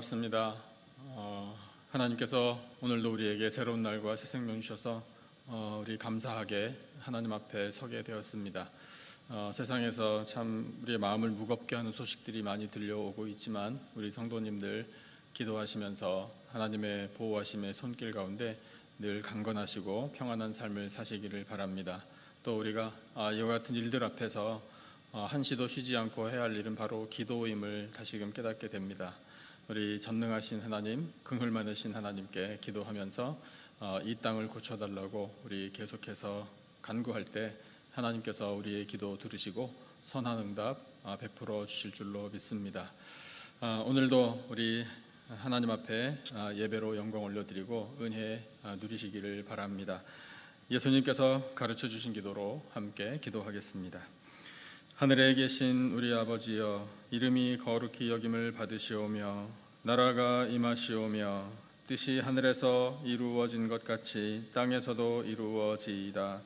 반갑습니다. 하나님께서 오늘도 우리에게 새로운 날과 새 생명 주셔서 우리 감사하게 하나님 앞에 서게 되었습니다. 세상에서 참 우리의 마음을 무겁게 하는 소식들이 많이 들려오고 있지만 우리 성도님들 기도하시면서 하나님의 보호하심의 손길 가운데 늘 강건하시고 평안한 삶을 사시기를 바랍니다. 또 우리가 이와 같은 일들 앞에서 한시도 쉬지 않고 해야 할 일은 바로 기도임을 다시금 깨닫게 됩니다. 우리 전능하신 하나님, 긍휼 많으신 하나님께 기도하면서 이 땅을 고쳐달라고 우리 계속해서 간구할 때 하나님께서 우리의 기도 들으시고 선한 응답 베풀어 주실 줄로 믿습니다. 오늘도 우리 하나님 앞에 예배로 영광 올려드리고 은혜 누리시기를 바랍니다. 예수님께서 가르쳐 주신 기도로 함께 기도하겠습니다. 하늘에 계신 우리 아버지여, 이름이 거룩히 여김을 받으시오며 나라가 임하시오며 뜻이 하늘에서 이루어진 것 같이 땅에서도 이루어지이다.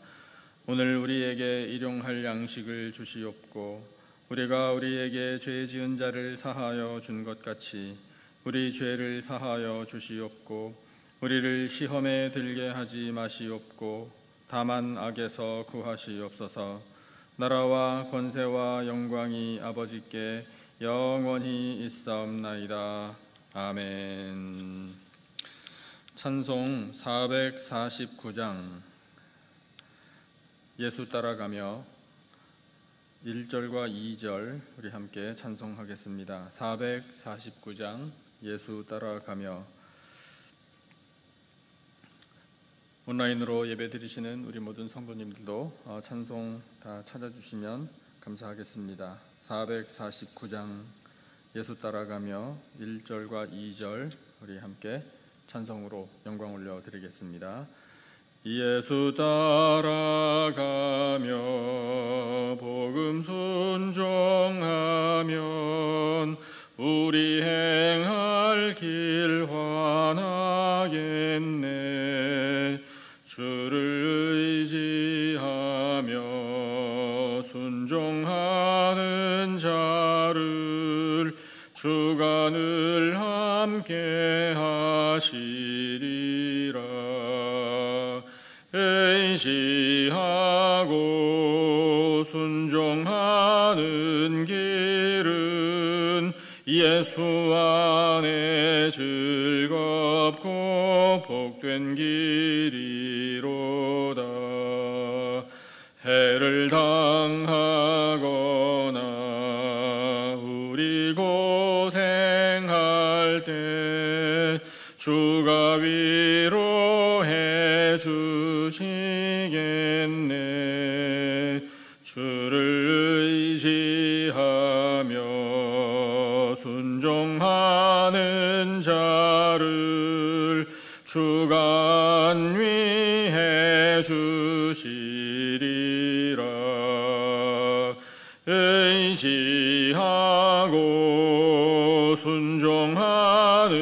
오늘 우리에게 일용할 양식을 주시옵고 우리가 우리에게 죄 지은 자를 사하여 준 것 같이 우리 죄를 사하여 주시옵고 우리를 시험에 들게 하지 마시옵고 다만 악에서 구하시옵소서. 나라와 권세와 영광이 아버지께 영원히 있사옵나이다. 아멘. 찬송 449장 예수 따라가며 1절과 2절 우리 함께 찬송하겠습니다. 449장 예수 따라가며. 온라인으로 예배드리시는 우리 모든 성도님들도 찬송 다 찾아주시면 감사하겠습니다. 449장 예수 따라가며 1절과 2절 우리 함께 찬송으로 영광 올려드리겠습니다. 예수 따라가며 복음 순종하면 우리 행할 길 환하겠네. 주를 의지하며 순종하는 자를 주가 늘 함께 하시리라. 의지하고 순종하는 길은 예수 안에 즐겁고 복된 길이로다. 해를 당하거나 우리 고생할 때 주가 위로해 주시겠네. 주를 의지하며 순종하는 자를 주가 안위해 주시리라. 의지하고 순종하는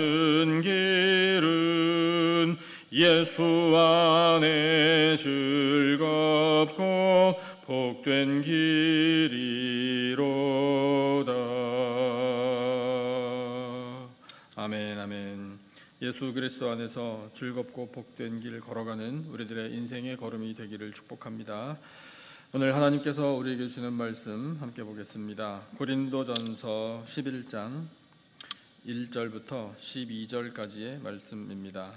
길은 예수 안에 즐겁고 복된 길이로다. 아멘. 아멘. 예수 그리스도 안에서 즐겁고 복된 길 걸어가는 우리들의 인생의 걸음이 되기를 축복합니다. 오늘 하나님께서 우리에게 주시는 말씀 함께 보겠습니다. 고린도전서 11장 1절부터 12절까지의 말씀입니다.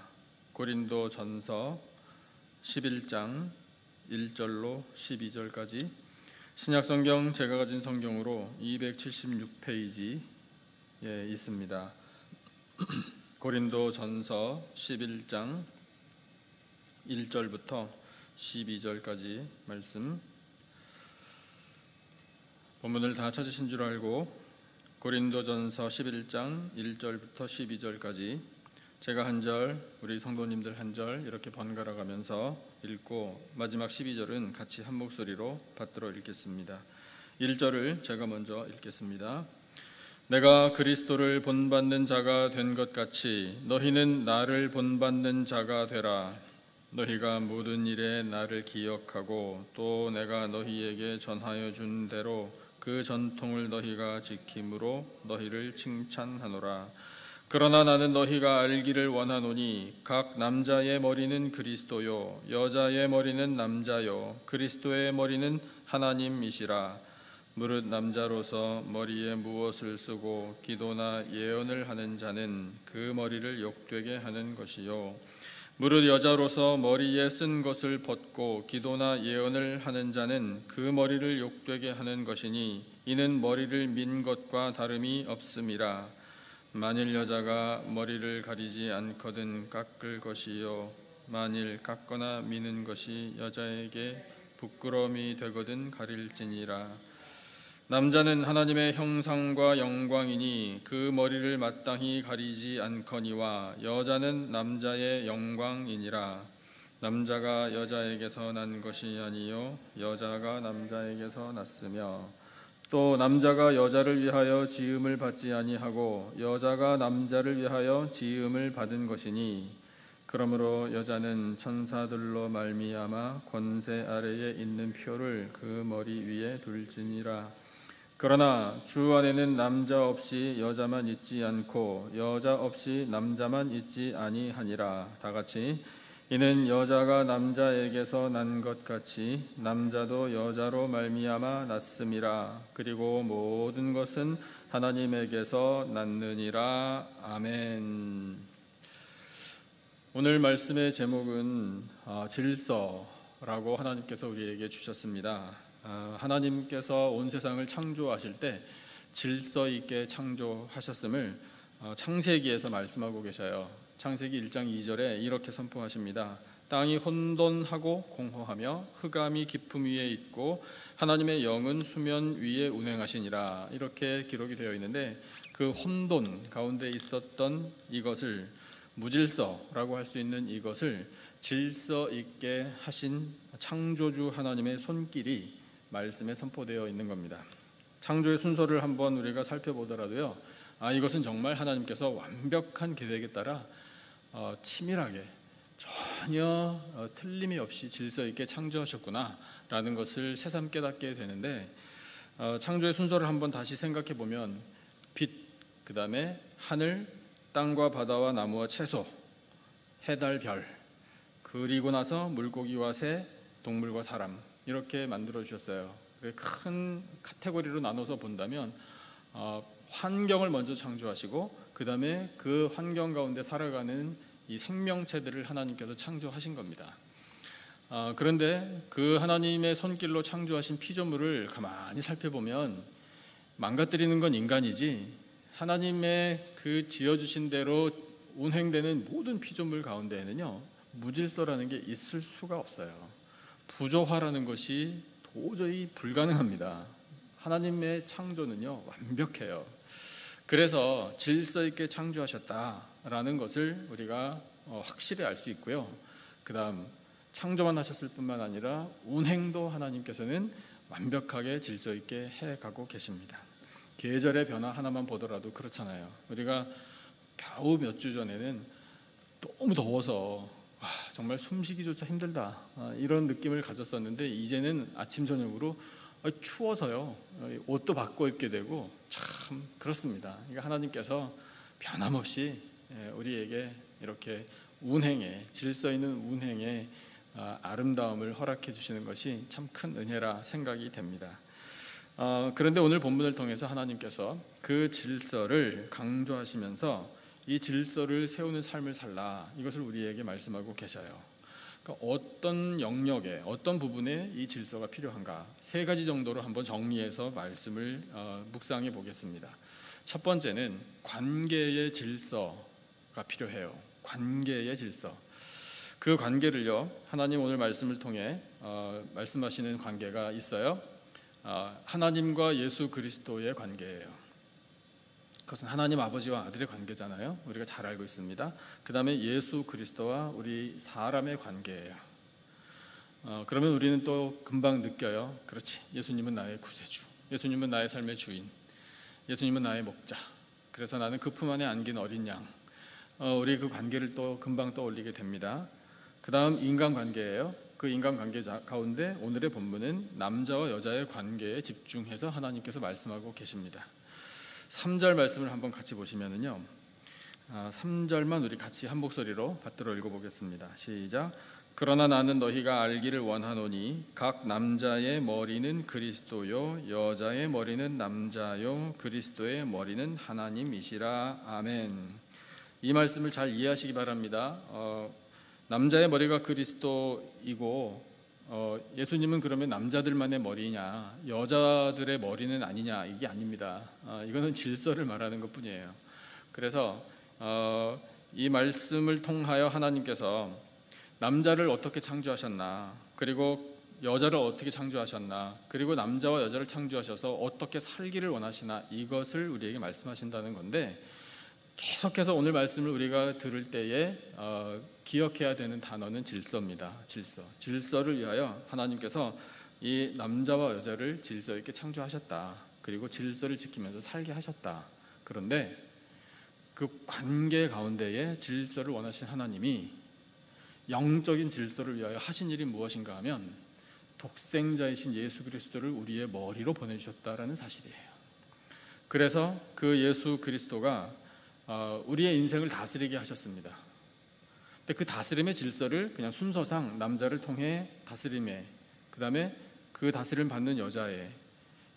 고린도전서 11장 1절로 12절까지 신약성경 제가 가진 성경으로 276페이지에 있습니다. 고린도전서 11장 1절부터 12절까지 말씀, 본문을 다 찾으신 줄 알고 고린도전서 11장 1절부터 12절까지 제가 한 절, 우리 성도님들 한 절 이렇게 번갈아 가면서 읽고 마지막 12절은 같이 한 목소리로 받들어 읽겠습니다. 1절을 제가 먼저 읽겠습니다. 내가 그리스도를 본받는 자가 된 것 같이 너희는 나를 본받는 자가 되라. 너희가 모든 일에 나를 기억하고 또 내가 너희에게 전하여 준 대로 그 전통을 너희가 지킴으로 너희를 칭찬하노라. 그러나 나는 너희가 알기를 원하노니 각 남자의 머리는 그리스도요 여자의 머리는 남자요 그리스도의 머리는 하나님이시라. 무릇 남자로서 머리에 무엇을 쓰고 기도나 예언을 하는 자는 그 머리를 욕되게 하는 것이요 무릇 여자로서 머리에 쓴 것을 벗고 기도나 예언을 하는 자는 그 머리를 욕되게 하는 것이니 이는 머리를 민 것과 다름이 없음이라. 만일 여자가 머리를 가리지 않거든 깎을 것이요 만일 깎거나 미는 것이 여자에게 부끄러움이 되거든 가릴지니라. 남자는 하나님의 형상과 영광이니 그 머리를 마땅히 가리지 않거니와 여자는 남자의 영광이니라. 남자가 여자에게서 난 것이 아니요 여자가 남자에게서 났으며 또 남자가 여자를 위하여 지음을 받지 아니하고 여자가 남자를 위하여 지음을 받은 것이니 그러므로 여자는 천사들로 말미암아 권세 아래에 있는 표를 그 머리 위에 둘지니라. 그러나 주 안에는 남자 없이 여자만 있지 않고 여자 없이 남자만 있지 아니하니라. 다 같이 이는 여자가 남자에게서 난 것 같이 남자도 여자로 말미암아 났음이라. 그리고 모든 것은 하나님에게서 났느니라. 아멘. 오늘 말씀의 제목은 질서라고 하나님께서 우리에게 주셨습니다. 하나님께서 온 세상을 창조하실 때 질서 있게 창조하셨음을 창세기에서 말씀하고 계셔요. 창세기 1장 2절에 이렇게 선포하십니다. 땅이 혼돈하고 공허하며 흑암이 깊음 위에 있고 하나님의 영은 수면 위에 운행하시니라. 이렇게 기록이 되어 있는데 그 혼돈 가운데 있었던 이것을 무질서라고 할 수 있는 이것을 질서 있게 하신 창조주 하나님의 손길이 말씀에 선포되어 있는 겁니다. 창조의 순서를 한번 우리가 살펴보더라도요, 이것은 정말 하나님께서 완벽한 계획에 따라 치밀하게 전혀 틀림이 없이 질서 있게 창조하셨구나라는 것을 새삼 깨닫게 되는데, 창조의 순서를 한번 다시 생각해 보면 빛, 그 다음에 하늘, 땅과 바다와 나무와 채소, 해, 달, 별, 그리고 나서 물고기와 새, 동물과 사람, 이렇게 만들어 주셨어요. 큰 카테고리로 나눠서 본다면 환경을 먼저 창조하시고 그 다음에 그 환경 가운데 살아가는 이 생명체들을 하나님께서 창조하신 겁니다. 그런데 그 하나님의 손길로 창조하신 피조물을 가만히 살펴보면 망가뜨리는 건 인간이지 하나님의 그 지어주신 대로 운행되는 모든 피조물 가운데에는요, 무질서라는 게 있을 수가 없어요. 부조화라는 것이 도저히 불가능합니다. 하나님의 창조는요, 완벽해요. 그래서 질서 있게 창조하셨다라는 것을 우리가 확실히 알 수 있고요. 그 다음 창조만 하셨을 뿐만 아니라 운행도 하나님께서는 완벽하게 질서 있게 해가고 계십니다. 계절의 변화 하나만 보더라도 그렇잖아요. 우리가 겨우 몇 주 전에는 너무 더워서 정말 숨쉬기조차 힘들다, 이런 느낌을 가졌었는데 이제는 아침 저녁으로 추워서요 옷도 바꿔 입게 되고 참 그렇습니다. 그러니까 하나님께서 변함없이 우리에게 이렇게 운행에, 질서 있는 운행에 아름다움을 허락해 주시는 것이 참 큰 은혜라 생각이 됩니다. 그런데 오늘 본문을 통해서 하나님께서 그 질서를 강조하시면서 이 질서를 세우는 삶을 살라, 이것을 우리에게 말씀하고 계셔요. 그러니까 어떤 영역에, 어떤 부분에 이 질서가 필요한가, 세 가지 정도로 한번 정리해서 말씀을 묵상해 보겠습니다. 첫 번째는 관계의 질서가 필요해요. 관계의 질서. 그 관계를요, 하나님 오늘 말씀을 통해 말씀하시는 관계가 있어요. 하나님과 예수 그리스도의 관계예요. 그것은 하나님 아버지와 아들의 관계잖아요. 우리가 잘 알고 있습니다. 그 다음에 예수 그리스도와 우리 사람의 관계예요. 그러면 우리는 또 금방 느껴요. 그렇지, 예수님은 나의 구세주, 예수님은 나의 삶의 주인, 예수님은 나의 목자, 그래서 나는 그 품 안에 안긴 어린 양. 우리 그 관계를 또 금방 떠올리게 됩니다. 그 다음 인간관계예요. 그 인간관계 가운데 오늘의 본문은 남자와 여자의 관계에 집중해서 하나님께서 말씀하고 계십니다. 3절 말씀을 한번 같이 보시면은요, 3절만 우리 같이 한 목소리로 받들어 읽어보겠습니다. 시작. 그러나 나는 너희가 알기를 원하노니 각 남자의 머리는 그리스도요 여자의 머리는 남자요 그리스도의 머리는 하나님이시라. 아멘. 이 말씀을 잘 이해하시기 바랍니다. 남자의 머리가 그리스도이고 예수님은 그러면 남자들만의 머리냐 여자들의 머리는 아니냐, 이게 아닙니다. 이거는 질서를 말하는 것뿐이에요. 그래서 이 말씀을 통하여 하나님께서 남자를 어떻게 창조하셨나, 그리고 여자를 어떻게 창조하셨나, 그리고 남자와 여자를 창조하셔서 어떻게 살기를 원하시나, 이것을 우리에게 말씀하신다는 건데, 계속해서 오늘 말씀을 우리가 들을 때에 기억해야 되는 단어는 질서입니다. 질서를 위하여 하나님께서 이 남자와 여자를 질서 있게 창조하셨다. 그리고 질서를 지키면서 살게 하셨다. 그런데 그 관계 가운데에 질서를 원하신 하나님이 영적인 질서를 위하여 하신 일이 무엇인가 하면 독생자이신 예수 그리스도를 우리의 머리로 보내주셨다라는 사실이에요. 그래서 그 예수 그리스도가 우리의 인생을 다스리게 하셨습니다. 근데 그 다스림의 질서를 그냥 순서상 남자를 통해 다스림에, 그 다음에 그 다스림 받는 여자의,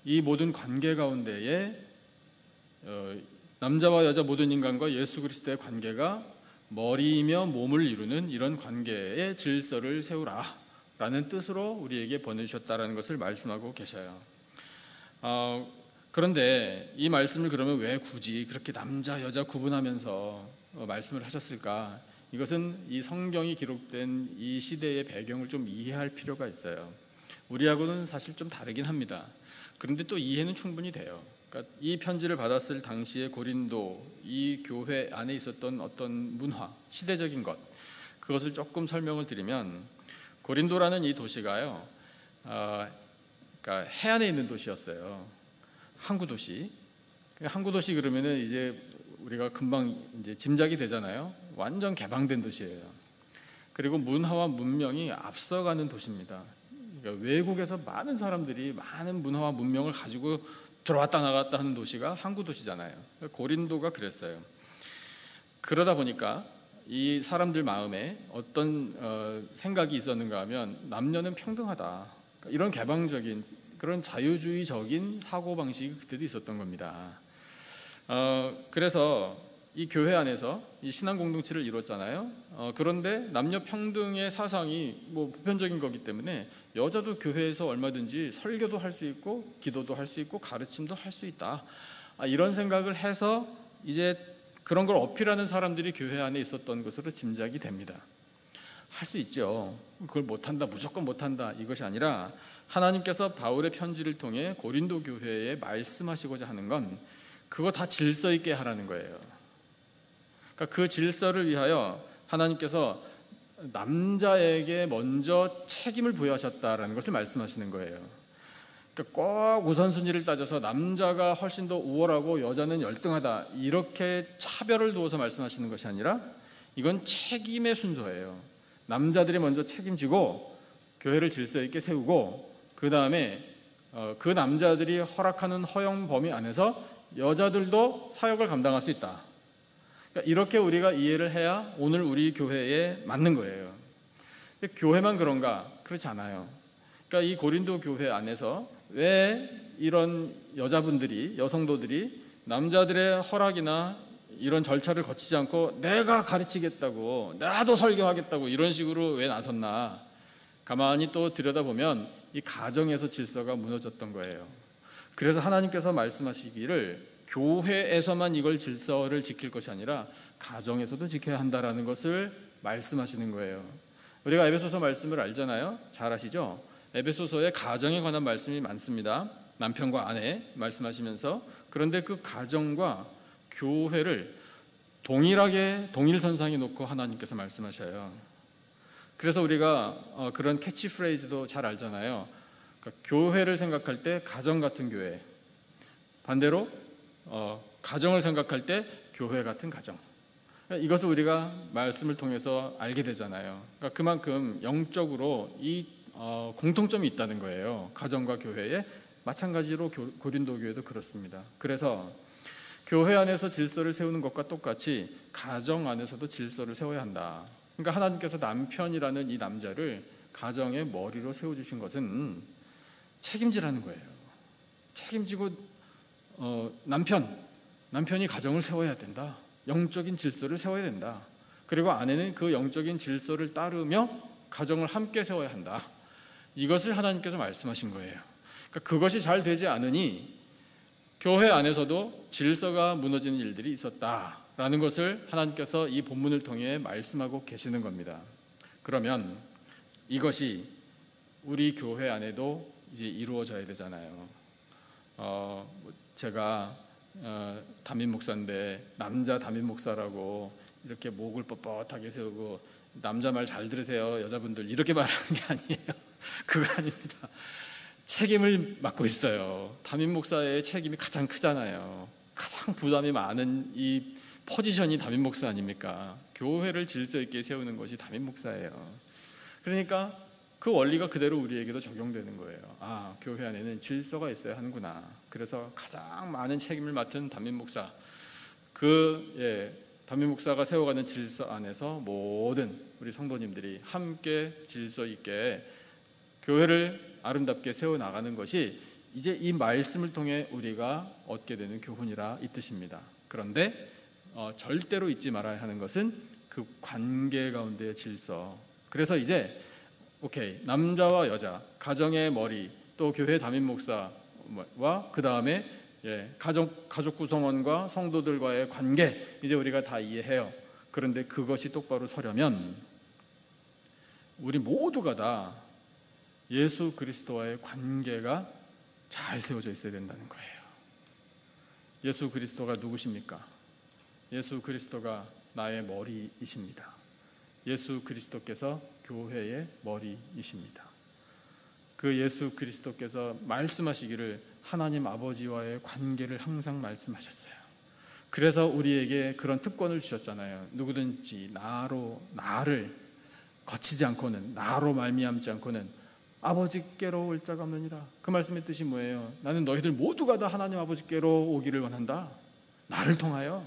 이 모든 관계 가운데에 남자와 여자 모든 인간과 예수 그리스도의 관계가 머리이며 몸을 이루는 이런 관계의 질서를 세우라 라는 뜻으로 우리에게 보내주셨다는 것을 말씀하고 계셔요. 그런데 이 말씀을 그러면 왜 굳이 그렇게 남자 여자 구분하면서 말씀을 하셨을까? 이것은 이 성경이 기록된 이 시대의 배경을 좀 이해할 필요가 있어요. 우리하고는 사실 좀 다르긴 합니다. 그런데 또 이해는 충분히 돼요. 그러니까 이 편지를 받았을 당시의 고린도, 이 교회 안에 있었던 어떤 문화, 시대적인 것, 그것을 조금 설명을 드리면, 고린도라는 이 도시가요, 그러니까 해안에 있는 도시였어요. 항구 도시. 항구 도시 그러면은 이제 우리가 금방 이제 짐작이 되잖아요. 완전 개방된 도시예요. 그리고 문화와 문명이 앞서가는 도시입니다. 그러니까 외국에서 많은 사람들이 많은 문화와 문명을 가지고 들어왔다 나갔다 하는 도시가 항구 도시잖아요. 고린도가 그랬어요. 그러다 보니까 이 사람들 마음에 어떤 생각이 있었는가 하면 남녀는 평등하다, 이런 개방적인 그런 자유주의적인 사고방식이 그때도 있었던 겁니다. 그래서 이 교회 안에서 이 신앙 공동체를 이뤘잖아요. 그런데 남녀 평등의 사상이 보편적인 거기 때문에 여자도 교회에서 얼마든지 설교도 할 수 있고 기도도 할 수 있고 가르침도 할 수 있다, 이런 생각을 해서 이제 그런 걸 어필하는 사람들이 교회 안에 있었던 것으로 짐작이 됩니다. 할 수 있죠. 그걸 못한다, 무조건 못한다, 이것이 아니라 하나님께서 바울의 편지를 통해 고린도 교회에 말씀하시고자 하는 건 그거 다 질서 있게 하라는 거예요. 그러니까 그 질서를 위하여 하나님께서 남자에게 먼저 책임을 부여하셨다라는 것을 말씀하시는 거예요. 그러니까 꼭 우선순위를 따져서 남자가 훨씬 더 우월하고 여자는 열등하다, 이렇게 차별을 두어서 말씀하시는 것이 아니라 이건 책임의 순서예요. 남자들이 먼저 책임지고 교회를 질서 있게 세우고, 그 다음에 그 남자들이 허락하는 허용 범위 안에서 여자들도 사역을 감당할 수 있다. 그러니까 이렇게 우리가 이해를 해야 오늘 우리 교회에 맞는 거예요. 근데 교회만 그런가? 그렇지 않아요. 그러니까 이 고린도 교회 안에서 왜 이런 여자분들이, 여성도들이 남자들의 허락이나 이런 절차를 거치지 않고 내가 가르치겠다고, 나도 설교하겠다고 이런 식으로 왜 나섰나? 가만히 또 들여다보면 이 가정에서 질서가 무너졌던 거예요. 그래서 하나님께서 말씀하시기를 교회에서만 이걸 질서를 지킬 것이 아니라 가정에서도 지켜야 한다라는 것을 말씀하시는 거예요. 우리가 에베소서 말씀을 알잖아요. 잘 아시죠? 에베소서에 가정에 관한 말씀이 많습니다. 남편과 아내 말씀하시면서, 그런데 그 가정과 교회를 동일선상에 놓고 하나님께서 말씀하셔요. 그래서 우리가 그런 캐치프레이즈도 잘 알잖아요. 그러니까 교회를 생각할 때 가정 같은 교회, 반대로 가정을 생각할 때 교회 같은 가정, 이것을 우리가 말씀을 통해서 알게 되잖아요. 그러니까 그만큼 영적으로 이 공통점이 있다는 거예요. 가정과 교회에. 마찬가지로 고린도 교회도 그렇습니다. 그래서 교회 안에서 질서를 세우는 것과 똑같이 가정 안에서도 질서를 세워야 한다. 그러니까 하나님께서 남편이라는 이 남자를 가정의 머리로 세워주신 것은 책임지라는 거예요. 책임지고 남편이 가정을 세워야 된다. 영적인 질서를 세워야 된다. 그리고 아내는 그 영적인 질서를 따르며 가정을 함께 세워야 한다. 이것을 하나님께서 말씀하신 거예요. 그러니까 그것이 잘 되지 않으니 교회 안에서도 질서가 무너지는 일들이 있었다라는 것을 하나님께서 이 본문을 통해 말씀하고 계시는 겁니다. 그러면 이것이 우리 교회 안에도 이제 이루어져야 되잖아요. 제가 담임 목사인데 남자 담임 목사라고 이렇게 목을 뻣뻣하게 세우고 남자 말 잘 들으세요 여자분들 이렇게 말하는 게 아니에요. 그거 아닙니다. 책임을 맡고 있어요. 담임 목사의 책임이 가장 크잖아요. 가장 부담이 많은 이 포지션이 담임 목사 아닙니까? 교회를 질서 있게 세우는 것이 담임 목사예요. 그러니까 그 원리가 그대로 우리에게도 적용되는 거예요. 아, 교회 안에는 질서가 있어야 하는구나. 그래서 가장 많은 책임을 맡은 담임 목사, 담임 목사가 세워가는 질서 안에서 모든 우리 성도님들이 함께 질서 있게 교회를 아름답게 세워나가는 것이 이제 이 말씀을 통해 우리가 얻게 되는 교훈이라 이 뜻입니다. 그런데 절대로 잊지 말아야 하는 것은 그 관계 가운데의 질서. 그래서 이제 남자와 여자, 가정의 머리, 또 교회 담임 목사와 그 다음에 가족 구성원과 성도들과의 관계, 이제 우리가 다 이해해요. 그런데 그것이 똑바로 서려면 우리 모두가 다 예수 그리스도와의 관계가 잘 세워져 있어야 된다는 거예요. 예수 그리스도가 누구십니까? 예수 그리스도가 나의 머리이십니다. 예수 그리스도께서 교회의 머리이십니다. 그 예수 그리스도께서 말씀하시기를 하나님 아버지와의 관계를 항상 말씀하셨어요. 그래서 우리에게 그런 특권을 주셨잖아요. 누구든지 나를 거치지 않고는, 나로 말미암지 않고는 아버지께로 올 자가 없느니라. 그 말씀의 뜻이 뭐예요? 나는 너희들 모두가 다 하나님 아버지께로 오기를 원한다. 나를 통하여.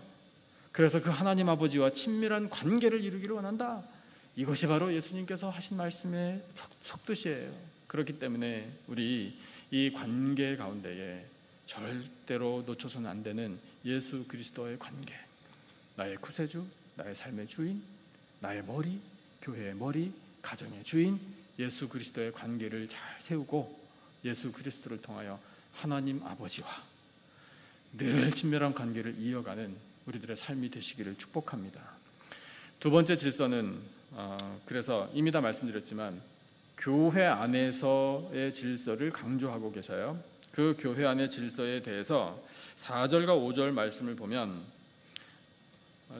그래서 그 하나님 아버지와 친밀한 관계를 이루기를 원한다. 이것이 바로 예수님께서 하신 말씀의 속뜻이에요. 그렇기 때문에 우리 이 관계 가운데에 절대로 놓쳐서는 안 되는 예수 그리스도의 관계, 나의 구세주, 나의 삶의 주인, 나의 머리, 교회의 머리, 가정의 주인, 예수 그리스도의 관계를 잘 세우고 예수 그리스도를 통하여 하나님 아버지와 늘 친밀한 관계를 이어가는 우리들의 삶이 되시기를 축복합니다. 두 번째 질서는 그래서 이미 다 말씀드렸지만 교회 안에서의 질서를 강조하고 계셔요. 그 교회 안의 질서에 대해서 4절과 5절 말씀을 보면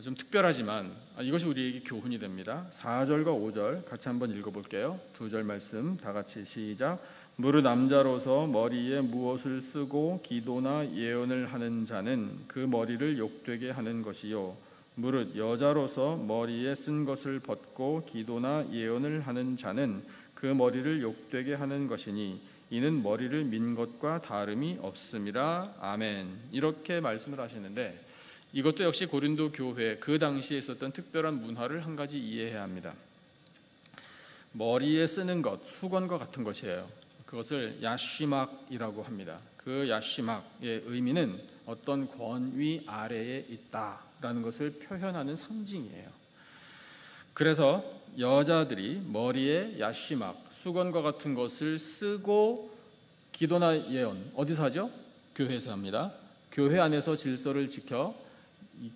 좀 특별하지만 이것이 우리에게 교훈이 됩니다. 4절과 5절 같이 한번 읽어볼게요. 두 절 말씀 다 같이 시작. 무릇 남자로서 머리에 무엇을 쓰고 기도나 예언을 하는 자는 그 머리를 욕되게 하는 것이요 무릇 여자로서 머리에 쓴 것을 벗고 기도나 예언을 하는 자는 그 머리를 욕되게 하는 것이니 이는 머리를 민 것과 다름이 없음이라. 아멘. 이렇게 말씀을 하시는데 이것도 역시 고린도 교회 그 당시에 있었던 특별한 문화를 한 가지 이해해야 합니다. 머리에 쓰는 것, 수건과 같은 것이에요. 그것을 야쉬막이라고 합니다. 그 야쉬막의 의미는 어떤 권위 아래에 있다라는 것을 표현하는 상징이에요. 그래서 여자들이 머리에 야쉬막, 수건과 같은 것을 쓰고 기도나 예언, 어디서 하죠? 교회에서 합니다. 교회 안에서 질서를 지켜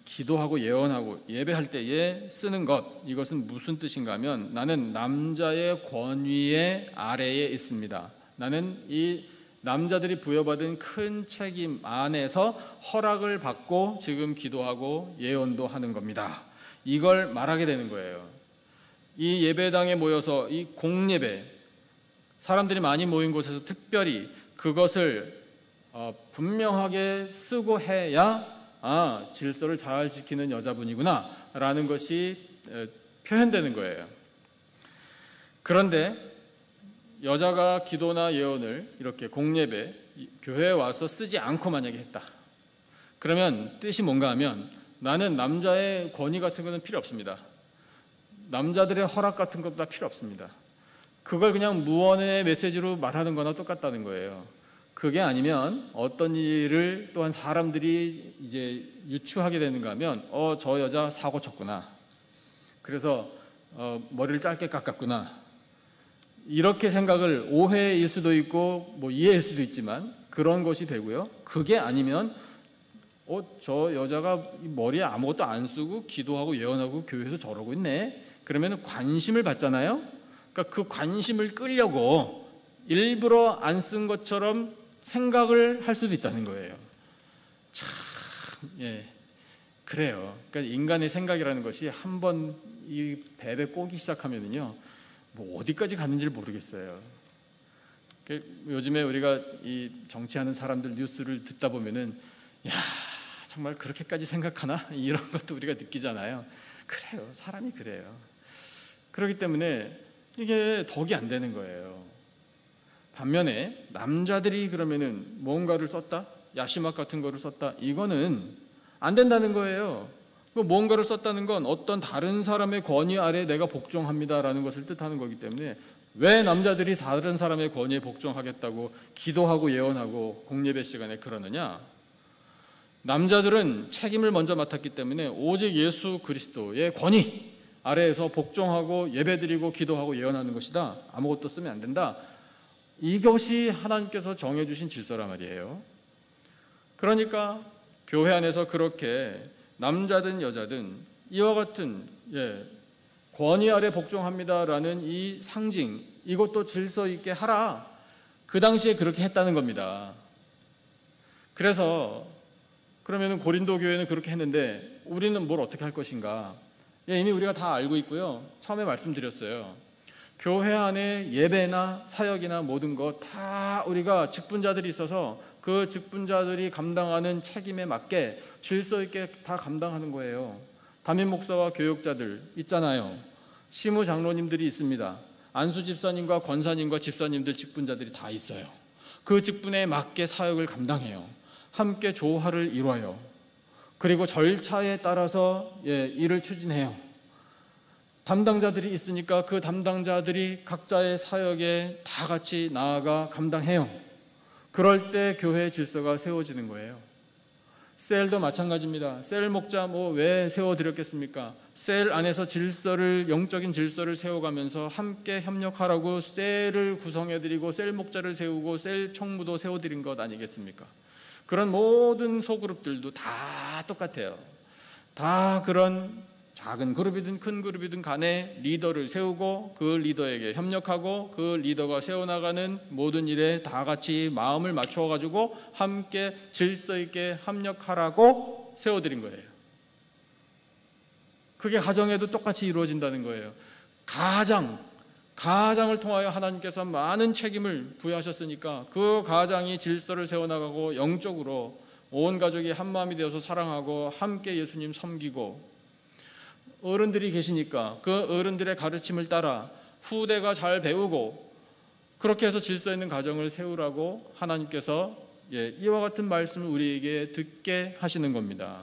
기도하고 예언하고 예배할 때에 쓰는 것, 이것은 무슨 뜻인가 하면 나는 남자의 권위의 아래에 있습니다. 나는 이 남자들이 부여받은 큰 책임 안에서 허락을 받고 지금 기도하고 예언도 하는 겁니다. 이걸 말하게 되는 거예요. 이 예배당에 모여서 이 공예배, 사람들이 많이 모인 곳에서 특별히 그것을 분명하게 쓰고 해야 질서를 잘 지키는 여자분이구나 라는 것이 표현되는 거예요. 그런데 여자가 기도나 예언을 이렇게 공예배, 교회에 와서 쓰지 않고 만약에 했다. 그러면 뜻이 뭔가 하면 나는 남자의 권위 같은 것은 필요 없습니다. 남자들의 허락 같은 것도 다 필요 없습니다. 그걸 그냥 무언의 메시지로 말하는 거나 똑같다는 거예요. 그게 아니면 어떤 일을 또한 사람들이 이제 유추하게 되는가 하면 저 여자 사고 쳤구나. 그래서 머리를 짧게 깎았구나. 이렇게 생각을 오해일 수도 있고 뭐 이해일 수도 있지만 그런 것이 되고요. 그게 아니면 저 여자가 머리에 아무것도 안 쓰고 기도하고 예언하고 교회에서 저러고 있네. 그러면 관심을 받잖아요. 그러니까 그 관심을 끌려고 일부러 안 쓴 것처럼 생각을 할 수도 있다는 거예요. 참, 그래요. 그러니까 인간의 생각이라는 것이 한번 이 배에 꼬기 시작하면은요, 뭐 어디까지 가는지를 모르겠어요. 요즘에 우리가 이 정치하는 사람들 뉴스를 듣다 보면은 야, 정말 그렇게까지 생각하나? 이런 것도 우리가 느끼잖아요. 그래요. 사람이 그래요. 그렇기 때문에 이게 덕이 안 되는 거예요. 반면에 남자들이 그러면은 뭔가를 썼다? 야심학 같은 거를 썼다? 이거는 안 된다는 거예요. 뭔가를 썼다는 건 어떤 다른 사람의 권위 아래 내가 복종합니다라는 것을 뜻하는 거기 때문에 왜 남자들이 다른 사람의 권위에 복종하겠다고 기도하고 예언하고 공예배 시간에 그러느냐? 남자들은 책임을 먼저 맡았기 때문에 오직 예수 그리스도의 권위 아래에서 복종하고 예배드리고 기도하고 예언하는 것이다. 아무것도 쓰면 안 된다. 이것이 하나님께서 정해주신 질서란 말이에요. 그러니까 교회 안에서 그렇게 남자든 여자든 이와 같은 권위 아래 복종합니다라는 이 상징, 이것도 질서 있게 하라. 그 당시에 그렇게 했다는 겁니다. 그래서 그러면 고린도 교회는 그렇게 했는데 우리는 뭘 어떻게 할 것인가? 이미 우리가 다 알고 있고요. 처음에 말씀드렸어요. 교회 안에 예배나 사역이나 모든 것 다 우리가 직분자들이 있어서 그 직분자들이 감당하는 책임에 맞게 질서 있게 다 감당하는 거예요. 담임 목사와 교역자들 있잖아요. 시무 장로님들이 있습니다. 안수 집사님과 권사님과 집사님들 직분자들이 다 있어요. 그 직분에 맞게 사역을 감당해요. 함께 조화를 이뤄요. 그리고 절차에 따라서 일을 추진해요. 담당자들이 있으니까 그 담당자들이 각자의 사역에 다 같이 나아가 감당해요. 그럴 때 교회의 질서가 세워지는 거예요. 셀도 마찬가지입니다. 셀 목자 왜 세워드렸겠습니까? 셀 안에서 질서를, 영적인 질서를 세워가면서 함께 협력하라고 셀을 구성해드리고 셀 목자를 세우고 셀 총무도 세워드린 것 아니겠습니까? 그런 모든 소그룹들도 다 똑같아요. 다 그런 작은 그룹이든 큰 그룹이든 간에 리더를 세우고 그 리더에게 협력하고 그 리더가 세워나가는 모든 일에 다 같이 마음을 맞춰가지고 함께 질서 있게 협력하라고 세워드린 거예요. 그게 가정에도 똑같이 이루어진다는 거예요. 가장을 통하여 하나님께서 많은 책임을 부여하셨으니까 그 가장이 질서를 세워나가고 영적으로 온 가족이 한마음이 되어서 사랑하고 함께 예수님 섬기고, 어른들이 계시니까 그 어른들의 가르침을 따라 후대가 잘 배우고 그렇게 해서 질서 있는 가정을 세우라고 하나님께서 이와 같은 말씀을 우리에게 듣게 하시는 겁니다.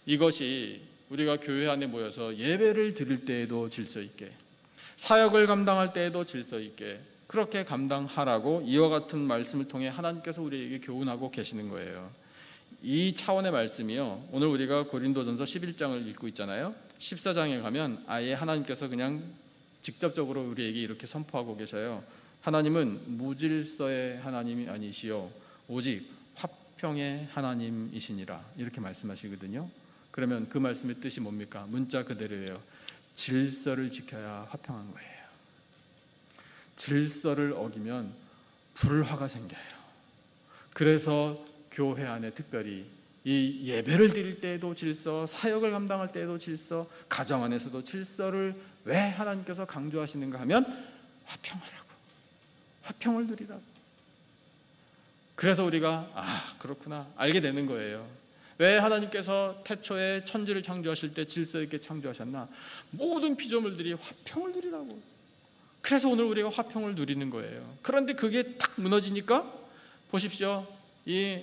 이것이 우리가 교회 안에 모여서 예배를 드릴 때에도 질서 있게, 사역을 감당할 때에도 질서 있게 그렇게 감당하라고 이와 같은 말씀을 통해 하나님께서 우리에게 교훈하고 계시는 거예요. 이 차원의 말씀이요, 오늘 우리가 고린도전서 11장을 읽고 있잖아요. 14장에 가면 아예 하나님께서 그냥 직접적으로 우리에게 이렇게 선포하고 계셔요. 하나님은 무질서의 하나님이 아니시요 오직 화평의 하나님이시니라, 이렇게 말씀하시거든요. 그러면 그 말씀의 뜻이 뭡니까? 문자 그대로예요. 질서를 지켜야 화평한 거예요. 질서를 어기면 불화가 생겨요. 그래서 교회 안에 특별히 이 예배를 드릴 때에도 질서, 사역을 감당할 때에도 질서, 가정 안에서도 질서를 왜 하나님께서 강조하시는가 하면 화평하라고, 화평을 누리라고. 그래서 우리가 그렇구나 알게 되는 거예요. 왜 하나님께서 태초에 천지를 창조하실 때 질서 있게 창조하셨나? 모든 피조물들이 화평을 누리라고. 그래서 오늘 우리가 화평을 누리는 거예요. 그런데 그게 딱 무너지니까 보십시오. 이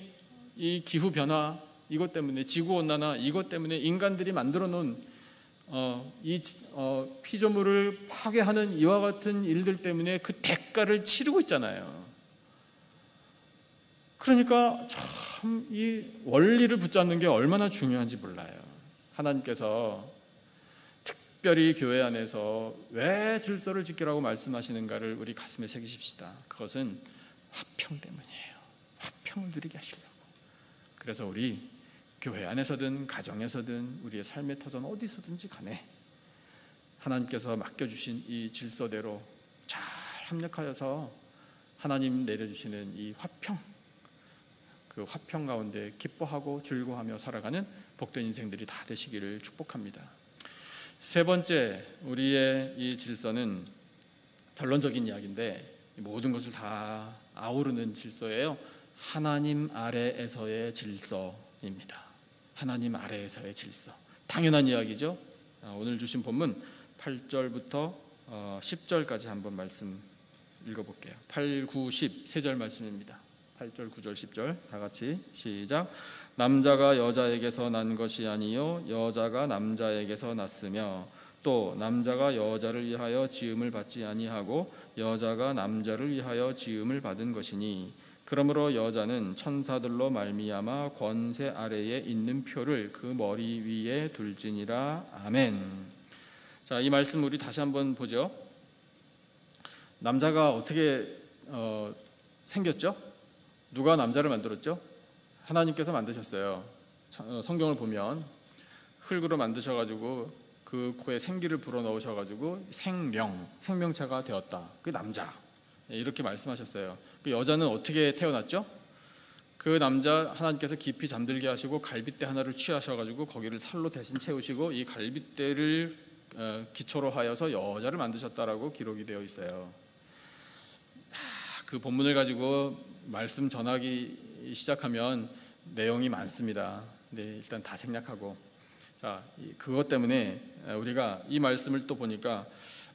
이 기후 변화 이것 때문에, 지구 온난화 이것 때문에 인간들이 만들어 놓은 피조물을 파괴하는 이와 같은 일들 때문에 그 대가를 치르고 있잖아요. 그러니까 참 이 원리를 붙잡는 게 얼마나 중요한지 몰라요. 하나님께서 특별히 교회 안에서 왜 질서를 지키라고 말씀하시는가를 우리 가슴에 새기십시다. 그것은 화평 때문이에요. 화평을 누리게 하시려고. 그래서 우리 교회 안에서든 가정에서든 우리의 삶의 터전 어디서든지 간에 하나님께서 맡겨주신 이 질서대로 잘 합력하여서 하나님 내려주시는 이 화평, 그 화평 가운데 기뻐하고 즐거워하며 살아가는 복된 인생들이 다 되시기를 축복합니다. 세 번째, 우리의 이 질서는 결론적인 이야기인데 모든 것을 다 아우르는 질서예요. 하나님 아래에서의 질서입니다. 하나님 아래에서의 질서. 당연한 이야기죠. 오늘 주신 본문 8절부터 10절까지 한번 말씀 읽어볼게요. 8, 9, 10 세 절 말씀입니다. 8절, 9절, 10절 다 같이 시작. 남자가 여자에게서 난 것이 아니요 여자가 남자에게서 났으며 또 남자가 여자를 위하여 지음을 받지 아니하고 여자가 남자를 위하여 지음을 받은 것이니 그러므로 여자는 천사들로 말미암아 권세 아래에 있는 표를 그 머리 위에 둘지니라. 아멘. 자, 이 말씀 우리 다시 한번 보죠. 남자가 어떻게 생겼죠? 누가 남자를 만들었죠? 하나님께서 만드셨어요. 성경을 보면 흙으로 만드셔가지고 그 코에 생기를 불어넣으셔가지고 생명체가 되었다. 그 남자, 이렇게 말씀하셨어요. 그 여자는 어떻게 태어났죠? 그 남자 하나님께서 깊이 잠들게 하시고 갈빗대 하나를 취하셔가지고 거기를 살로 대신 채우시고 이 갈빗대를 기초로 하여서 여자를 만드셨다라고 기록이 되어 있어요. 그 본문을 가지고 말씀 전하기 시작하면 내용이 많습니다. 네, 일단 다 생략하고, 자, 그것 때문에 우리가 이 말씀을 또 보니까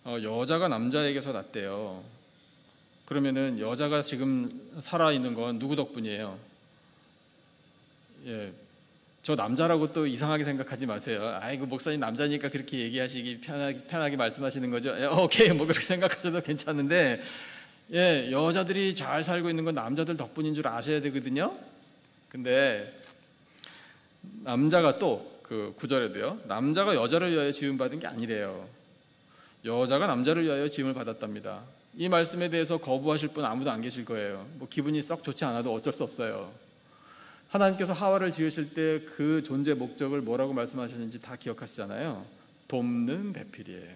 여자가 남자에게서 났대요. 그러면은 여자가 지금 살아 있는 건 누구 덕분이에요? 예, 저 남자라고 또 이상하게 생각하지 마세요. 아이고 목사님 남자니까 그렇게 얘기하시기 편하게 말씀하시는 거죠. 오케이, 뭐 그렇게 생각하셔도 괜찮은데, 예, 여자들이 잘 살고 있는 건 남자들 덕분인 줄 아셔야 되거든요. 근데 남자가 또 그 9절에도요, 남자가 여자를 위하여 지음 받은 게 아니래요. 여자가 남자를 위하여 지음을 받았답니다. 이 말씀에 대해서 거부하실 분 아무도 안 계실 거예요. 뭐 기분이 썩 좋지 않아도 어쩔 수 없어요. 하나님께서 하와를 지으실 때 그 존재 목적을 뭐라고 말씀하셨는지 다 기억하시잖아요. 돕는 배필이에요.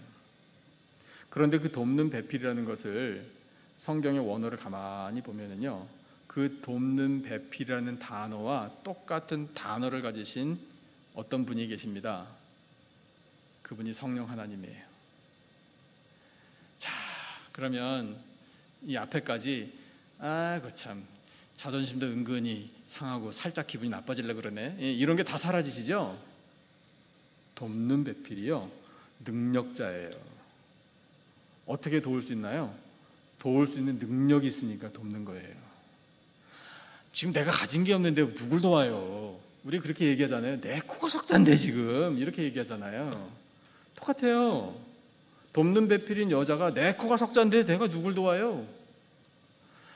그런데 그 돕는 배필이라는 것을 성경의 원어를 가만히 보면은요, 그 돕는 배필이라는 단어와 똑같은 단어를 가지신 어떤 분이 계십니다. 그분이 성령 하나님이에요. 자, 그러면 이 앞에까지 참 자존심도 은근히 상하고 살짝 기분이 나빠지려고 그러네, 이런 게 다 사라지시죠? 돕는 배필이요, 능력자예요. 어떻게 도울 수 있나요? 도울 수 있는 능력이 있으니까 돕는 거예요. 지금 내가 가진 게 없는데 누굴 도와요? 우리 그렇게 얘기하잖아요. 내 코가 석잔데 지금, 이렇게 얘기하잖아요. 똑같아요. 돕는 배필인 여자가 내 코가 석잔데 내가 누굴 도와요?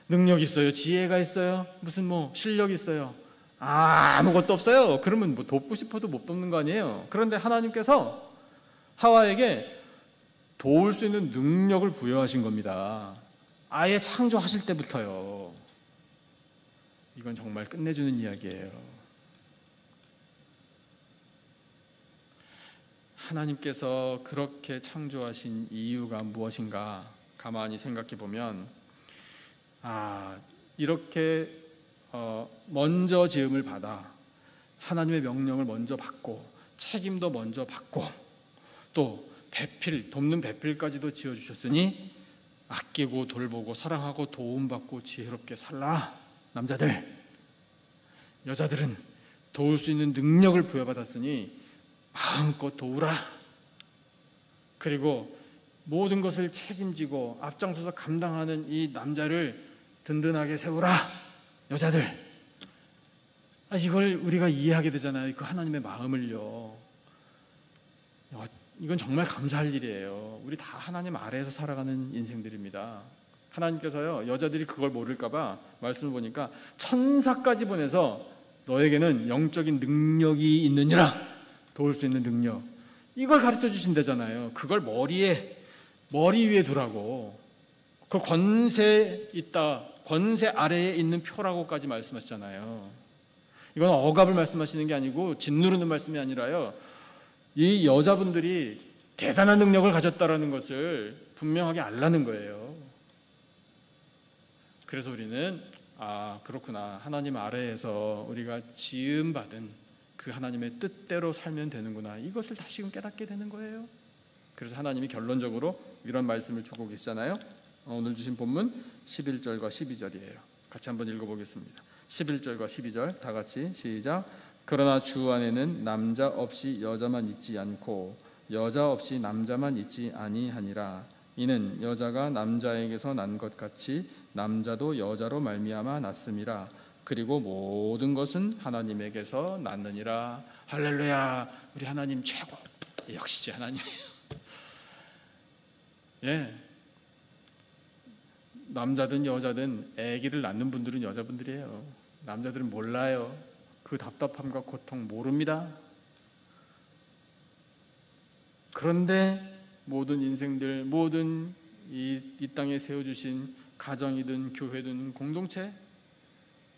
능력 있어요? 지혜가 있어요? 무슨 뭐 실력 있어요? 아무것도 없어요. 그러면 뭐 돕고 싶어도 못 돕는 거 아니에요? 그런데 하나님께서 하와에게 도울 수 있는 능력을 부여하신 겁니다. 아예 창조하실 때부터요. 이건 정말 끝내주는 이야기예요. 하나님께서 그렇게 창조하신 이유가 무엇인가 가만히 생각해 보면, 이렇게 먼저 지음을 받아 하나님의 명령을 먼저 받고 책임도 먼저 받고 또 배필, 돕는 배필까지도 지어주셨으니 아끼고 돌보고 사랑하고 도움받고 지혜롭게 살라. 남자들, 여자들은 도울 수 있는 능력을 부여받았으니 마음껏 도우라. 그리고 모든 것을 책임지고 앞장서서 감당하는 이 남자를 든든하게 세우라. 여자들, 이걸 우리가 이해하게 되잖아요. 그 하나님의 마음을요. 이건 정말 감사할 일이에요. 우리 다 하나님 아래에서 살아가는 인생들입니다. 하나님께서요, 여자들이 그걸 모를까 봐 말씀을 보니까 천사까지 보내서 너에게는 영적인 능력이 있느니라, 도울 수 있는 능력, 이걸 가르쳐 주신다잖아요. 그걸 머리 위에 두라고. 그 권세 있다, 권세 아래에 있는 표라고까지 말씀하시잖아요. 이건 억압을 말씀하시는 게 아니고 짓누르는 말씀이 아니라요, 이 여자분들이 대단한 능력을 가졌다라는 것을 분명하게 알라는 거예요. 그래서 우리는 그렇구나, 하나님 아래에서 우리가 지음받은 그 하나님의 뜻대로 살면 되는구나, 이것을 다시금 깨닫게 되는 거예요. 그래서 하나님이 결론적으로 이런 말씀을 주고 계시잖아요. 오늘 주신 본문 11절과 12절이에요. 같이 한번 읽어보겠습니다. 11절과 12절 다 같이 시작. 그러나 주 안에는 남자 없이 여자만 있지 않고 여자 없이 남자만 있지 아니하니라. 이는 여자가 남자에게서 난 것 같이 남자도 여자로 말미암아 났음이라. 그리고 모든 것은 하나님에게서 났느니라. 할렐루야. 우리 하나님 최고. 역시 하나님이에요. 예. 남자든 여자든 아기를 낳는 분들은 여자분들이에요. 남자들은 몰라요. 그 답답함과 고통 모릅니다. 그런데 모든 인생들, 모든 이 땅에 세워주신 가정이든 교회든 공동체,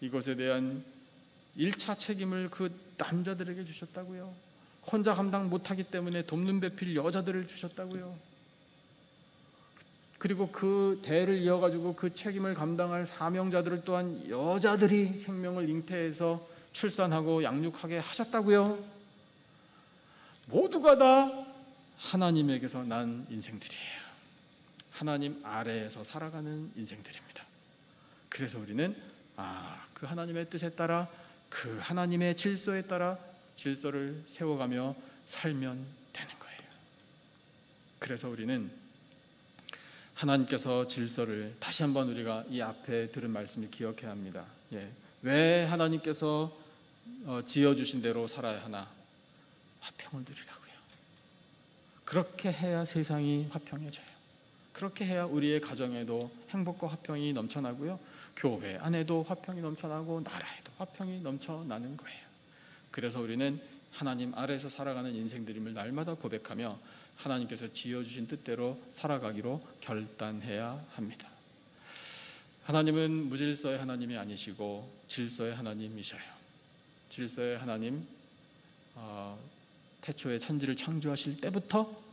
이것에 대한 1차 책임을 그 남자들에게 주셨다고요. 혼자 감당 못하기 때문에 돕는 배필 여자들을 주셨다고요. 그리고 그 대를 이어가지고 그 책임을 감당할 사명자들을 또한 여자들이 생명을 잉태해서 출산하고 양육하게 하셨다고요. 모두가 다 하나님에게서 난 인생들이에요. 하나님 아래에서 살아가는 인생들입니다. 그래서 우리는 그 하나님의 뜻에 따라, 그 하나님의 질서에 따라 질서를 세워가며 살면 되는 거예요. 그래서 우리는 하나님께서 질서를 다시 한번 우리가 이 앞에 들은 말씀을 기억해야 합니다. 왜 하나님께서 지어주신 대로 살아야 하나? 화평을 누리라고요. 그렇게 해야 세상이 화평해져요. 그렇게 해야 우리의 가정에도 행복과 화평이 넘쳐나고요, 교회 안에도 화평이 넘쳐나고 나라에도 화평이 넘쳐나는 거예요. 그래서 우리는 하나님 아래에서 살아가는 인생들임을 날마다 고백하며 하나님께서 지어주신 뜻대로 살아가기로 결단해야 합니다. 하나님은 무질서의 하나님이 아니시고 질서의 하나님이셔요. 질서의 하나님, 태초에 천지를 창조하실 때부터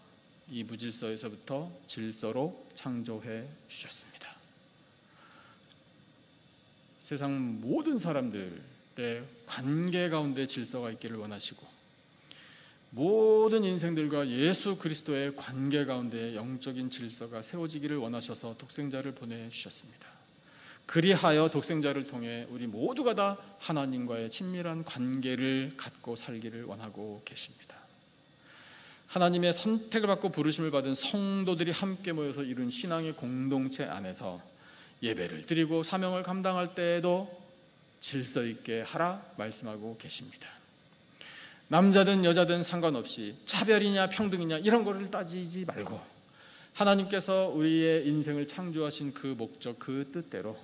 이 무질서에서부터 질서로 창조해 주셨습니다. 세상 모든 사람들의 관계 가운데 질서가 있기를 원하시고, 모든 인생들과 예수 그리스도의 관계 가운데 영적인 질서가 세워지기를 원하셔서 독생자를 보내주셨습니다. 그리하여 독생자를 통해 우리 모두가 다 하나님과의 친밀한 관계를 갖고 살기를 원하고 계십니다. 하나님의 선택을 받고 부르심을 받은 성도들이 함께 모여서 이룬 신앙의 공동체 안에서 예배를 드리고 사명을 감당할 때에도 질서 있게 하라 말씀하고 계십니다. 남자든 여자든 상관없이 차별이냐 평등이냐 이런 거를 따지지 말고, 하나님께서 우리의 인생을 창조하신 그 목적, 그 뜻대로,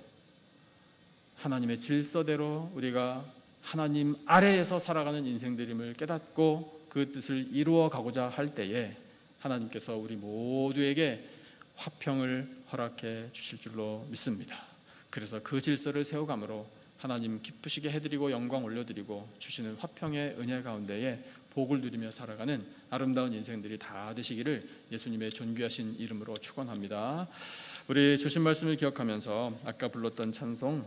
하나님의 질서대로 우리가 하나님 아래에서 살아가는 인생들임을 깨닫고 그 뜻을 이루어 가고자 할 때에 하나님께서 우리 모두에게 화평을 허락해 주실 줄로 믿습니다. 그래서 그 질서를 세워감으로 하나님 기쁘시게 해드리고 영광 올려드리고 주시는 화평의 은혜 가운데에 복을 누리며 살아가는 아름다운 인생들이 다 되시기를 예수님의 존귀하신 이름으로 축원합니다. 우리 주신 말씀을 기억하면서 아까 불렀던 찬송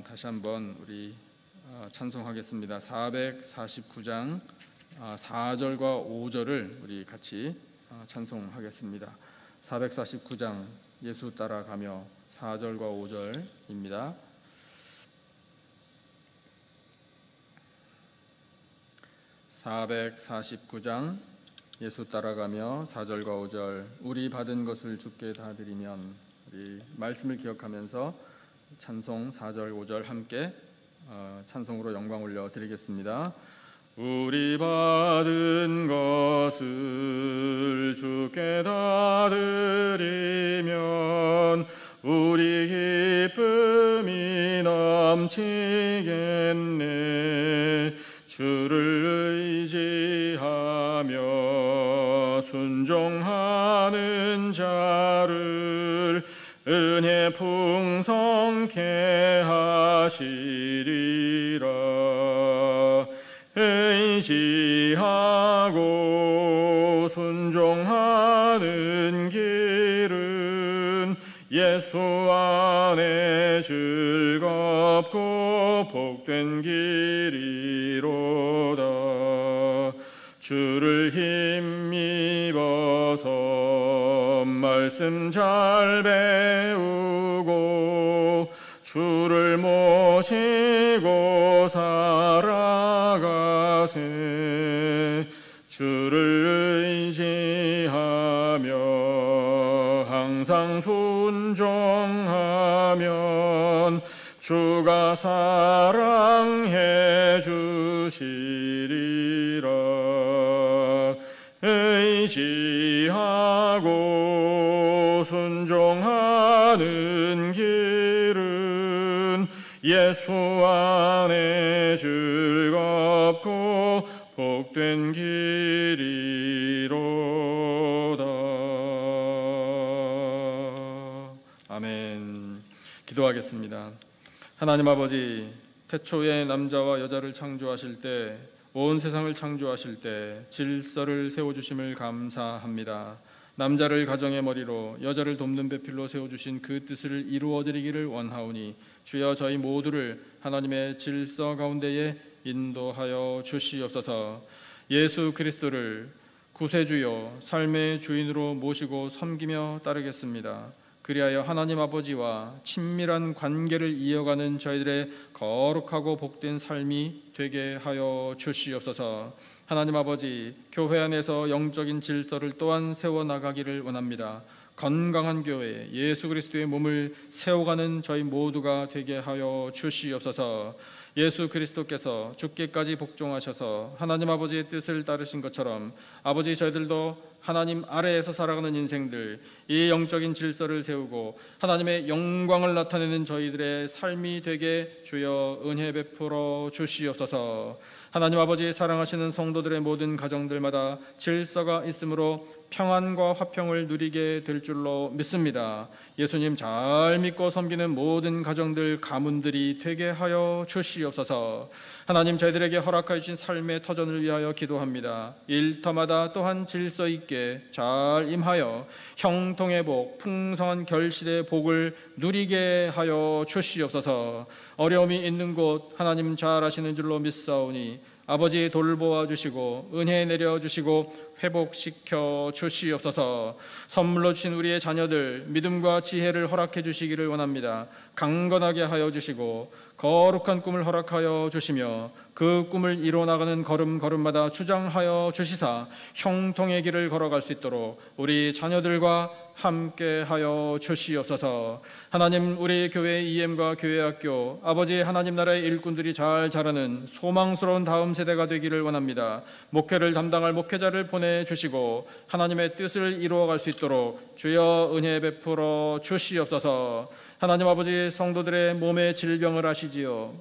다시 한번 우리 찬송하겠습니다. 449장 4절과 5절을 우리 같이 찬송하겠습니다. 449장 예수 따라가며 4절과 5절입니다. 449장 예수 따라가며 4절과 5절. 우리 받은 것을 주께 다 드리면, 우리 말씀을 기억하면서 찬송 4절 5절 함께 찬송으로 영광 올려드리겠습니다. 우리 받은 것을 주께 다 드리면 우리 기쁨이 넘치겠네. 주를 의지하며 순종하는 자를 은혜 풍성케 하시리라. 의지하고 순종하는 길은 예수 안에 즐겁고 복된 길이로다. 주를 힘입어서 말씀 잘 배우고 주를 모시고 살아가세. 주를 의지하며 항상 순종하면 주가 사랑해 주시리라. 의지하고 순종하는 길은 예수 안에 즐겁고 복된 길이로다. 아멘. 기도하겠습니다. 하나님 아버지, 태초에 남자와 여자를 창조하실 때, 온 세상을 창조하실 때 질서를 세워주심을 감사합니다. 남자를 가정의 머리로, 여자를 돕는 배필로 세워주신 그 뜻을 이루어드리기를 원하오니 주여 저희 모두를 하나님의 질서 가운데에 인도하여 주시옵소서. 예수 그리스도를 구세주요 삶의 주인으로 모시고 섬기며 따르겠습니다. 그리하여 하나님 아버지와 친밀한 관계를 이어가는 저희들의 거룩하고 복된 삶이 되게 하여 주시옵소서. 하나님 아버지, 교회 안에서 영적인 질서를 또한 세워나가기를 원합니다. 건강한 교회, 예수 그리스도의 몸을 세워가는 저희 모두가 되게 하여 주시옵소서. 예수 그리스도께서 죽기까지 복종하셔서 하나님 아버지의 뜻을 따르신 것처럼 아버지, 저희들도 하나님 아래에서 살아가는 인생들, 이 영적인 질서를 세우고 하나님의 영광을 나타내는 저희들의 삶이 되게 주여 은혜 베풀어 주시옵소서. 하나님 아버지, 사랑하시는 성도들의 모든 가정들마다 질서가 있으므로 평안과 화평을 누리게 될 줄로 믿습니다. 예수님 잘 믿고 섬기는 모든 가정들, 가문들이 되게 하여 주시옵소서. 하나님, 저희들에게 허락하여 주신 삶의 터전을 위하여 기도합니다. 일터마다 또한 질서 있게 잘 임하여 형통의 복, 풍성한 결실의 복을 누리게 하여 주시옵소서. 어려움이 있는 곳 하나님 잘 아시는 줄로 믿사오니 아버지 돌보아 주시고 은혜 내려 주시고 회복시켜 주시옵소서. 선물로 주신 우리의 자녀들 믿음과 지혜를 허락해 주시기를 원합니다. 강건하게 하여 주시고 거룩한 꿈을 허락하여 주시며 그 꿈을 이뤄나가는 걸음걸음마다 주장하여 주시사 형통의 길을 걸어갈 수 있도록 우리 자녀들과 함께 하여 주시옵소서. 하나님, 우리 교회 EM과 교회학교 아버지, 하나님 나라의 일꾼들이 잘 자라는 소망스러운 다음 세대가 되기를 원합니다. 목회를 담당할 목회자를 보내주시고 하나님의 뜻을 이루어갈 수 있도록 주여 은혜 베풀어 주시옵소서. 하나님 아버지, 성도들의 몸의 질병을 아시지요.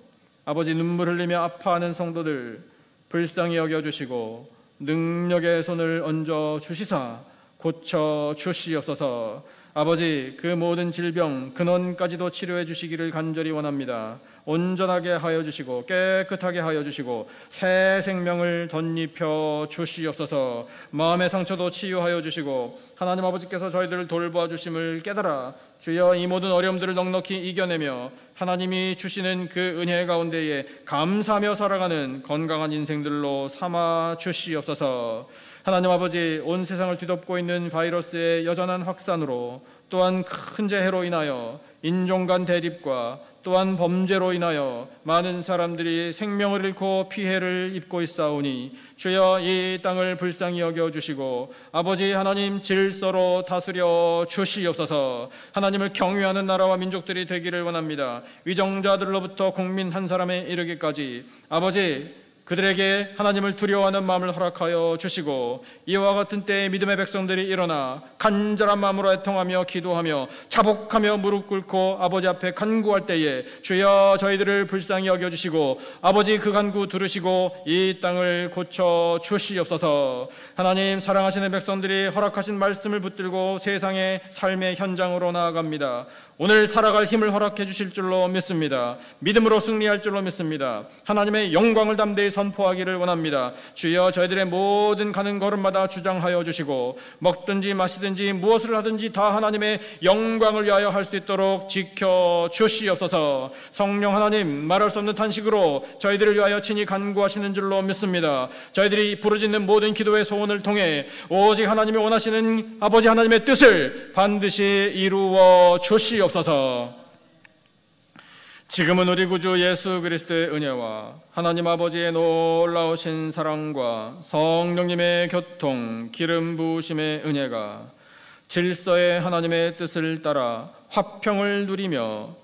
아버지, 눈물 흘리며 아파하는 성도들 불쌍히 여겨주시고 능력의 손을 얹어 주시사 고쳐 주시옵소서. 아버지, 그 모든 질병 근원까지도 치료해 주시기를 간절히 원합니다. 온전하게 하여 주시고 깨끗하게 하여 주시고 새 생명을 덧입혀 주시옵소서. 마음의 상처도 치유하여 주시고 하나님 아버지께서 저희들을 돌보아 주심을 깨달아 주여 이 모든 어려움들을 넉넉히 이겨내며 하나님이 주시는 그 은혜 가운데에 감사하며 살아가는 건강한 인생들로 삼아 주시옵소서. 하나님 아버지, 온 세상을 뒤덮고 있는 바이러스의 여전한 확산으로 또한 큰 재해로 인하여 인종 간 대립과 또한 범죄로 인하여 많은 사람들이 생명을 잃고 피해를 입고 있사오니 주여 이 땅을 불쌍히 여겨주시고 아버지 하나님 질서로 다스려 주시옵소서. 하나님을 경외하는 나라와 민족들이 되기를 원합니다. 위정자들로부터 국민 한 사람에 이르기까지 아버지 그들에게 하나님을 두려워하는 마음을 허락하여 주시고 이와 같은 때에 믿음의 백성들이 일어나 간절한 마음으로 애통하며 기도하며 자복하며 무릎 꿇고 아버지 앞에 간구할 때에 주여 저희들을 불쌍히 여겨주시고 아버지 그 간구 들으시고 이 땅을 고쳐 주시옵소서. 하나님, 사랑하시는 백성들이 허락하신 말씀을 붙들고 세상의 삶의 현장으로 나아갑니다. 오늘 살아갈 힘을 허락해 주실 줄로 믿습니다. 믿음으로 승리할 줄로 믿습니다. 하나님의 영광을 담대히 선포하기를 원합니다. 주여 저희들의 모든 가는 걸음마다 주장하여 주시고 먹든지 마시든지 무엇을 하든지 다 하나님의 영광을 위하여 할 수 있도록 지켜 주시옵소서. 성령 하나님, 말할 수 없는 탄식으로 저희들을 위하여 친히 간구하시는 줄로 믿습니다. 저희들이 부르짖는 모든 기도의 소원을 통해 오직 하나님이 원하시는 아버지 하나님의 뜻을 반드시 이루어 주시옵소서. 지금은 우리 구주 예수 그리스도의 은혜와 하나님 아버지의 놀라우신 사랑과 성령님의 교통, 기름 부으심의 은혜가 질서의 하나님의 뜻을 따라 화평을 누리며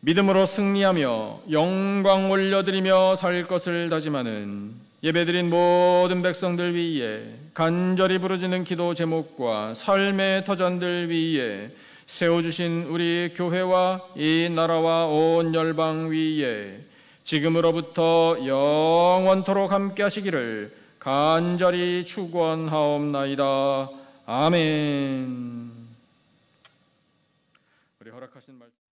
믿음으로 승리하며 영광 올려드리며 살 것을 다짐하는 예배드린 모든 백성들 위에 간절히 부르짖는 기도 제목과 삶의 터전들 위에 세워주신 우리 교회와 이 나라와 온 열방 위에 지금으로부터 영원토록 함께 하시기를 간절히 축원하옵나이다. 아멘. 우리 허락하신 말씀